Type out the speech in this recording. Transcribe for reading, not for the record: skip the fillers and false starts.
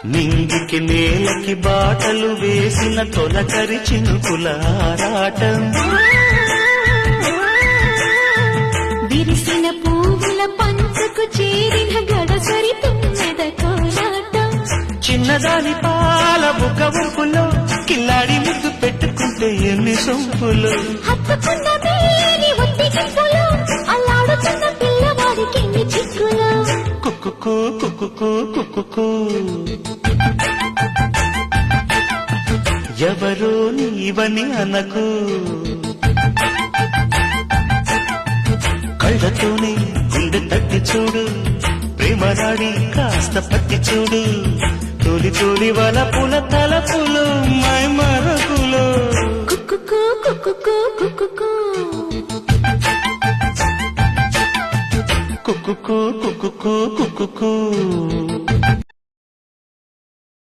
నింగికి నేలకి బాటలు వేసిన తొలకరి చినుకుల ఆరాటం, విరిసిన పువ్వుల పంచకు చేరిన గడసరి తుమ్మెద కోలాటం, చిన్నదాని పాల బుగ్గ ఉప్పులో కిల్లాడి ముద్దు పెట్టుకుంటే ఎన్ని సొంపులు, హత్తుకున్న మేని ఒత్తికింపులు అల్లాడుతున్న పిల్లవాడికి ఎన్ని చిక్కులు. కుక్కుకు కుక్కుకు కుక్కుకు ఎవరో నీవని అనకు, కళ్ళతోనే గుండె తట్టి చూడు, ప్రేమరాడి కాస్త పట్టి చూడు, తొలి తొలి వలపుల తలపులు మై మరపులు. కుక్కుకు కుక్కుకు కుక్కుకు కుక్కుకు కుక్కుకు కుక్కుకు